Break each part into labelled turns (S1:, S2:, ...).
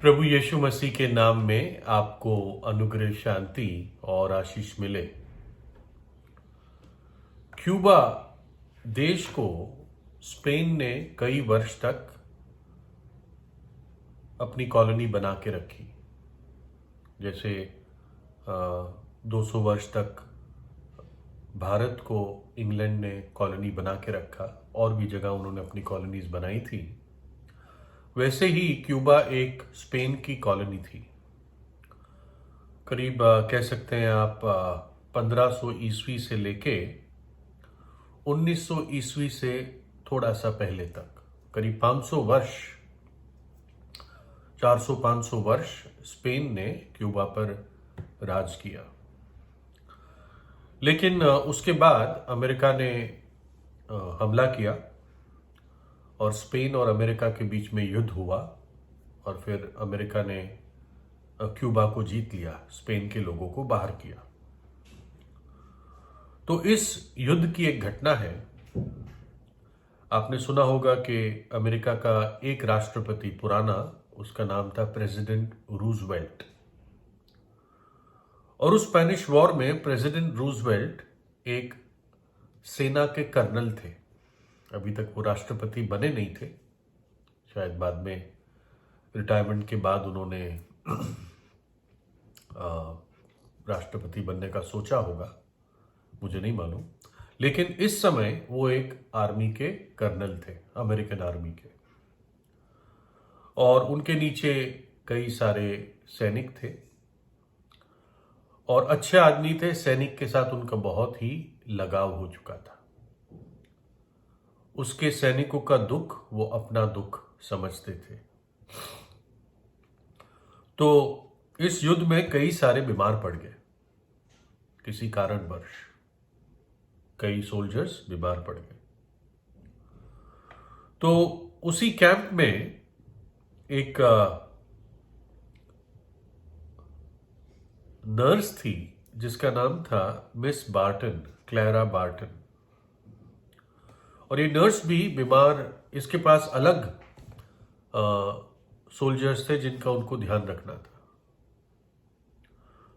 S1: प्रभु यीशु मसीह के नाम में आपको अनुग्रह, शांति और आशीष मिले। क्यूबा देश को स्पेन ने कई वर्ष तक अपनी कॉलोनी बना के रखी। जैसे 200 वर्ष तक भारत को इंग्लैंड ने कॉलोनी बना के रखा, और भी जगह उन्होंने अपनी कॉलोनीज बनाई थी। वैसे ही क्यूबा एक स्पेन की कॉलोनी थी। करीब कह सकते हैं आप 1500 ईस्वी से लेके 1900 ईस्वी से थोड़ा सा पहले तक, करीब 500 वर्ष, 400-500 वर्ष स्पेन ने क्यूबा पर राज किया। लेकिन उसके बाद अमेरिका ने हमला किया और स्पेन और अमेरिका के बीच में युद्ध हुआ, और फिर अमेरिका ने क्यूबा को जीत लिया, स्पेन के लोगों को बाहर किया। तो इस युद्ध की एक घटना है। आपने सुना होगा कि अमेरिका का एक राष्ट्रपति पुराना, उसका नाम था प्रेसिडेंट रूजवेल्ट, और उस स्पेनिश वॉर में प्रेसिडेंट रूजवेल्ट एक सेना के कर्नल थे। अभी तक वो राष्ट्रपति बने नहीं थे, शायद बाद में रिटायरमेंट के बाद उन्होंने राष्ट्रपति बनने का सोचा होगा, मुझे नहीं मालूम। लेकिन इस समय वो एक आर्मी के कर्नल थे, अमेरिकन आर्मी के, और उनके नीचे कई सारे सैनिक थे, और अच्छे आदमी थे। सैनिक के साथ उनका बहुत ही लगाव हो चुका था। उसके सैनिकों का दुख वो अपना दुख समझते थे। तो इस युद्ध में कई सारे बीमार पड़ गए, किसी कारणवश कई सोल्जर्स बीमार पड़ गए। तो उसी कैंप में एक नर्स थी जिसका नाम था मिस बार्टन, क्लैरा बार्टन। और ये नर्स भी बीमार, इसके पास अलग सोल्जर्स थे जिनका उनको ध्यान रखना था।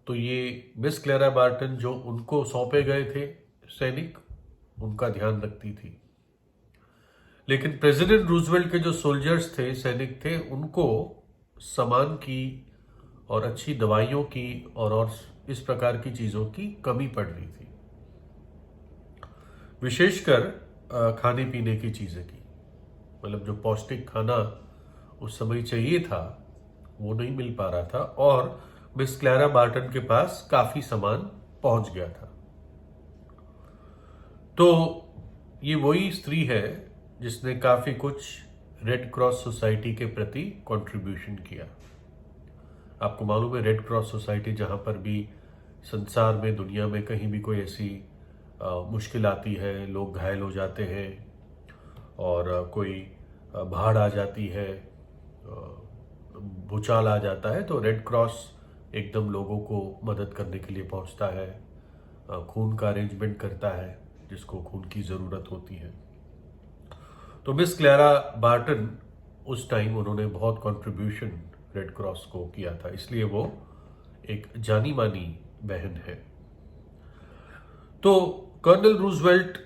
S1: तो ये मिस क्लैरा बार्टन, जो उनको सौंपे गए थे सैनिक, उनका ध्यान रखती थी। लेकिन प्रेसिडेंट रूजवेल्ट के जो सोल्जर्स थे, सैनिक थे, उनको सामान की और अच्छी दवाइयों की और इस प्रकार की चीजों की कमी पड़ रही थी, विशेषकर खाने पीने की चीजें की। मतलब जो पौष्टिक खाना उस समय चाहिए था वो नहीं मिल पा रहा था, और मिस क्लैरा बार्टन के पास काफी सामान पहुंच गया था। तो ये वही स्त्री है जिसने काफी कुछ रेड क्रॉस सोसाइटी के प्रति कंट्रीब्यूशन किया। आपको मालूम है, रेड क्रॉस सोसाइटी जहां पर भी संसार में, दुनिया में कहीं भी कोई ऐसी मुश्किल आती है, लोग घायल हो जाते हैं और कोई बाढ़ आ जाती है, भूचाल आ जाता है, तो रेड क्रॉस एकदम लोगों को मदद करने के लिए पहुंचता है, खून का अरेंजमेंट करता है जिसको खून की ज़रूरत होती है। तो मिस क्लैरा बार्टन उस टाइम उन्होंने बहुत कंट्रीब्यूशन रेड क्रॉस को किया था, इसलिए वो एक जानी मानी बहन है। तो Colonel Roosevelt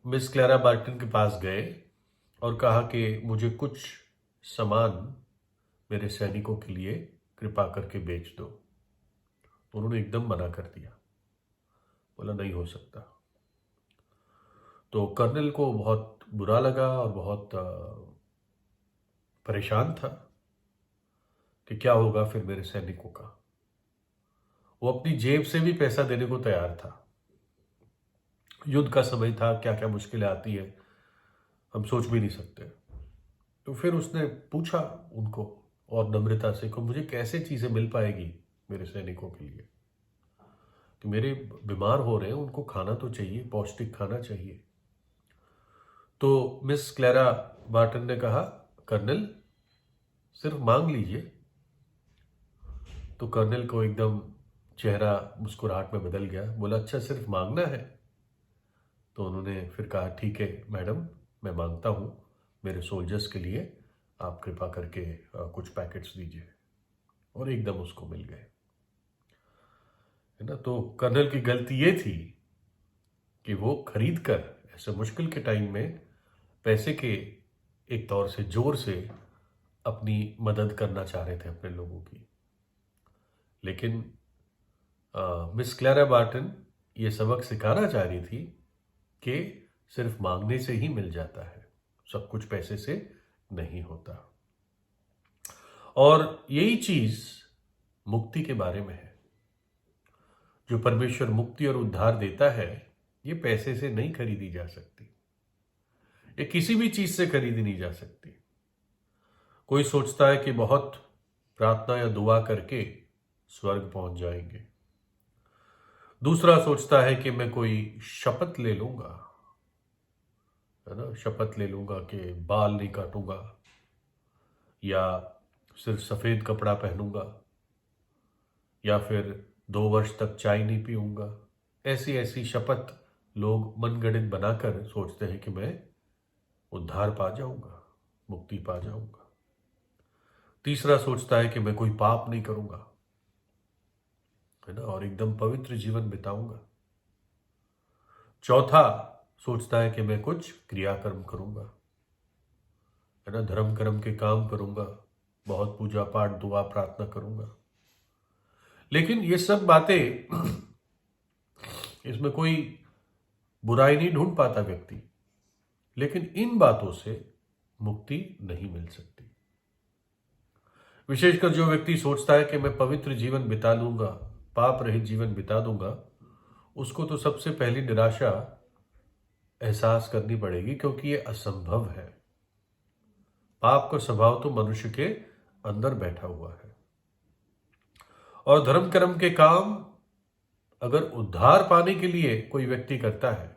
S1: Miss Clara Barton के पास गए और कहा कि मुझे कुछ सामान मेरे सैनिकों के लिए कृपा करके बेच दो। उन्होंने एकदम मना कर दिया, बोला नहीं हो सकता। तो कर्नल को बहुत बुरा लगा और बहुत परेशान था कि क्या होगा फिर मेरे सैनिकों का। वो अपनी जेब से भी पैसा देने को तैयार था। युद्ध का समय था, क्या क्या मुश्किलें आती है हम सोच भी नहीं सकते। तो फिर उसने पूछा उनको और नम्रता से कि मुझे कैसे चीजें मिल पाएगी मेरे सैनिकों के लिए, कि मेरे बीमार हो रहे हैं, उनको खाना तो चाहिए, पौष्टिक खाना चाहिए। तो मिस क्लैरा बार्टन ने कहा, कर्नल सिर्फ मांग लीजिए। तो कर्नल को एकदम चेहरा मुस्कुराहट में बदल गया, बोला अच्छा सिर्फ मांगना है। तो उन्होंने फिर कहा ठीक है मैडम, मैं मांगता हूँ, मेरे सोल्जर्स के लिए आप कृपा करके कुछ पैकेट्स दीजिए। और एकदम उसको मिल गए, है ना। तो कर्नल की गलती ये थी कि वो खरीद कर ऐसे मुश्किल के टाइम में पैसे के एक तौर से जोर से अपनी मदद करना चाह रहे थे अपने लोगों की। लेकिन मिस क्लैरा बार्टन ये सबक सिखाना चाह रही थी कि सिर्फ मांगने से ही मिल जाता है, सब कुछ पैसे से नहीं होता। और यही चीज मुक्ति के बारे में है। जो परमेश्वर मुक्ति और उद्धार देता है, ये पैसे से नहीं खरीदी जा सकती, ये किसी भी चीज से खरीदी नहीं जा सकती। कोई सोचता है कि बहुत प्रार्थना या दुआ करके स्वर्ग पहुंच जाएंगे। दूसरा सोचता है कि मैं कोई शपथ ले लूंगा, है ना, शपथ ले लूंगा कि बाल नहीं काटूंगा या सिर्फ सफेद कपड़ा पहनूंगा या फिर 2 वर्ष तक चाय नहीं पीऊंगा। ऐसी ऐसी शपथ लोग मनगढ़ंत बनाकर सोचते हैं कि मैं उद्धार पा जाऊंगा, मुक्ति पा जाऊंगा। तीसरा सोचता है कि मैं कोई पाप नहीं करूंगा, है ना, और एकदम पवित्र जीवन बिताऊंगा। चौथा सोचता है कि मैं कुछ क्रियाकर्म करूंगा, है ना, धर्म कर्म के काम करूंगा, बहुत पूजा पाठ दुआ प्रार्थना करूंगा। लेकिन ये सब बातें इसमें कोई बुराई नहीं ढूंढ पाता व्यक्ति, लेकिन इन बातों से मुक्ति नहीं मिल सकती। विशेषकर जो व्यक्ति सोचता है कि मैं पवित्र जीवन बिता लूंगा, पाप रहित जीवन बिता दूंगा, उसको तो सबसे पहली निराशा एहसास करनी पड़ेगी, क्योंकि ये असंभव है। पाप का स्वभाव तो मनुष्य के अंदर बैठा हुआ है। और धर्म कर्म के काम अगर उद्धार पाने के लिए कोई व्यक्ति करता है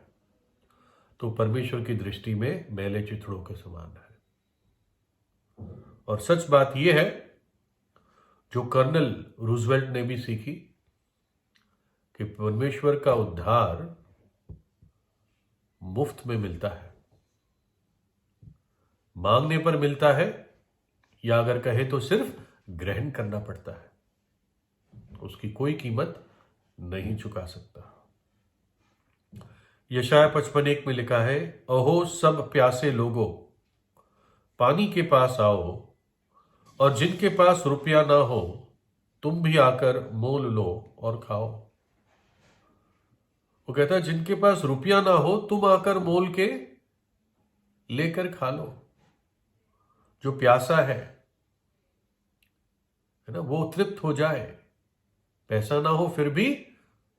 S1: तो परमेश्वर की दृष्टि में मैले चिथड़ों के समान है। और सच बात यह है जो कर्नल रूजवेल्ट ने भी सीखी कि परमेश्वर का उद्धार मुफ्त में मिलता है, मांगने पर मिलता है, या अगर कहे तो सिर्फ ग्रहण करना पड़ता है, उसकी कोई कीमत नहीं चुका सकता। यशाया 55:1 में लिखा है, अहो सब प्यासे लोगों पानी के पास आओ, और जिनके पास रुपया ना हो तुम भी आकर मोल लो और खाओ। वो कहता है जिनके पास रुपया ना हो तुम आकर मोल के लेकर खा लो। जो प्यासा है ना, वो तृप्त हो जाए, पैसा ना हो फिर भी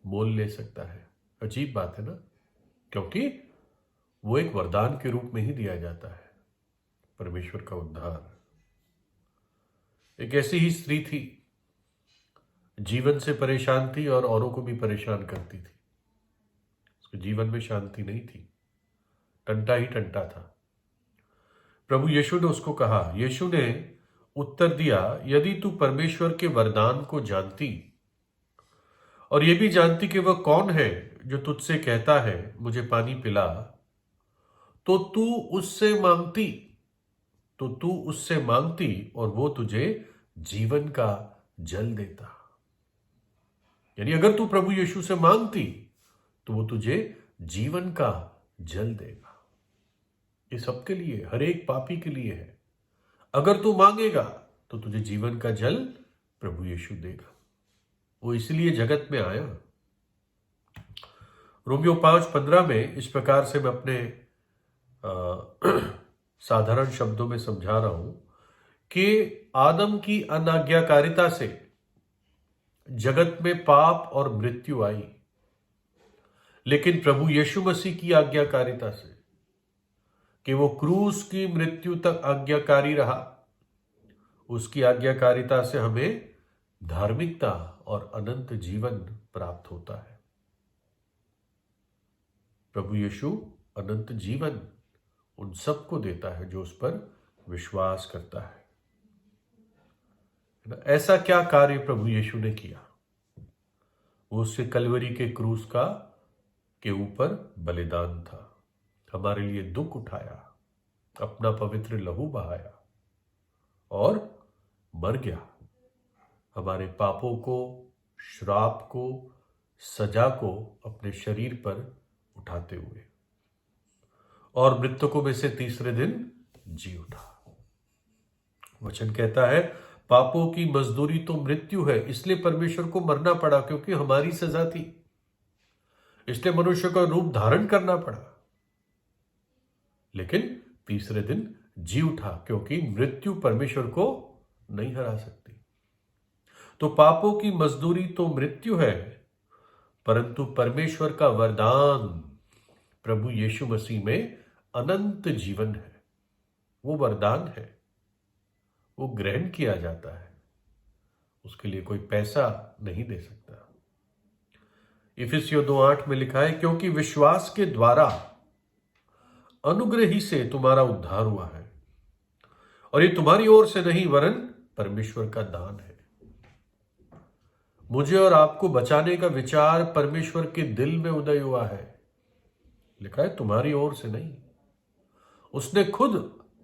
S1: मोल ले सकता है। अजीब बात है ना, क्योंकि वो एक वरदान के रूप में ही दिया जाता है, परमेश्वर का उद्धार। एक ऐसी ही स्त्री थी, जीवन से परेशान थी और औरों को भी परेशान करती थी। उसके जीवन में शांति नहीं थी, टंटा ही टंटा था। प्रभु यीशु ने उसको कहा, यीशु ने उत्तर दिया, यदि तू परमेश्वर के वरदान को जानती और ये भी जानती कि वह कौन है जो तुझसे कहता है मुझे पानी पिला, तो तू उससे मांगती और वो तुझे जीवन का जल देता। यानी अगर तू प्रभु यीशु से मांगती तो वो तुझे जीवन का जल देगा। ये सबके लिए, हर एक पापी के लिए है। अगर तू मांगेगा तो तुझे जीवन का जल प्रभु यीशु देगा। वो इसलिए जगत में आया। रोमियो 5:15 में इस प्रकार से मैं अपने साधारण शब्दों में समझा रहा हूं कि आदम की अनाज्ञाकारिता से जगत में पाप और मृत्यु आई, लेकिन प्रभु यीशु मसीह की आज्ञाकारिता से, कि वो क्रूस की मृत्यु तक आज्ञाकारी रहा, उसकी आज्ञाकारिता से हमें धार्मिकता और अनंत जीवन प्राप्त होता है। प्रभु यीशु अनंत जीवन उन सबको देता है जो उस पर विश्वास करता है। ऐसा क्या कार्य प्रभु यीशु ने किया? वो उससे कलवरी के क्रूस के ऊपर बलिदान था, हमारे लिए दुख उठाया, अपना पवित्र लहू बहाया और मर गया, हमारे पापों को, श्राप को, सजा को अपने शरीर पर उठाते हुए और मृतकों में से तीसरे दिन जी उठा। वचन कहता है पापों की मजदूरी तो मृत्यु है, इसलिए परमेश्वर को मरना पड़ा क्योंकि हमारी सजा थी, इसलिए मनुष्य का रूप धारण करना पड़ा। लेकिन तीसरे दिन जी उठा क्योंकि मृत्यु परमेश्वर को नहीं हरा सकती। तो पापों की मजदूरी तो मृत्यु है, परंतु परमेश्वर का वरदान प्रभु यीशु मसीह में अनंत जीवन है। वो वरदान है, वो ग्रहण किया जाता है, उसके लिए कोई पैसा नहीं दे सकता। इफिसियों 2:8 में लिखा है क्योंकि विश्वास के द्वारा अनुग्रह ही से तुम्हारा उद्धार हुआ है, और ये तुम्हारी ओर से नहीं वरन परमेश्वर का दान है। मुझे और आपको बचाने का विचार परमेश्वर के दिल में उदय हुआ है। लिखा है तुम्हारी ओर से नहीं, उसने खुद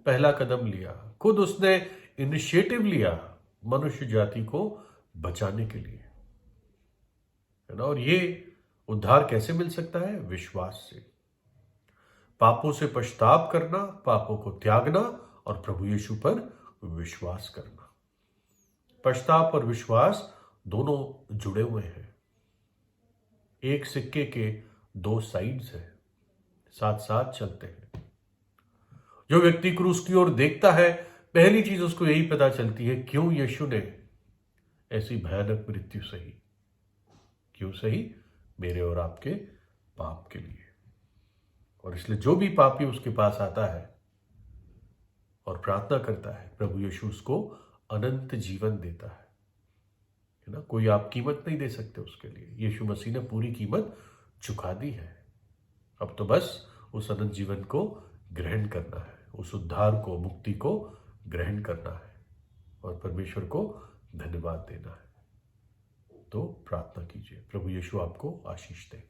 S1: पहला कदम लिया, खुद उसने इनिशिएटिव लिया मनुष्य जाति को बचाने के लिए, है ना। और ये उद्धार कैसे मिल सकता है? विश्वास से। पापों से पश्चाताप करना, पापों को त्यागना और प्रभु यीशु पर विश्वास करना। पश्चाताप और विश्वास दोनों जुड़े हुए हैं, एक सिक्के के दो साइड्स हैं, साथ साथ चलते हैं। जो व्यक्ति क्रूस की ओर देखता है, पहली चीज उसको यही पता चलती है क्यों यीशु ने ऐसी भयानक मृत्यु सही। क्यों सही? मेरे और आपके पाप के लिए। और इसलिए जो भी पापी उसके पास आता है और प्रार्थना करता है, प्रभु यीशु उसको अनंत जीवन देता है ना। कोई आप कीमत नहीं दे सकते उसके लिए, यीशु मसीह ने पूरी कीमत चुका दी है। अब तो बस उस अनंत जीवन को ग्रहण करना है, उस उद्धार को, मुक्ति को ग्रहण करना है और परमेश्वर को धन्यवाद देना है। तो प्रार्थना कीजिए। प्रभु यीशु आपको आशीष दे।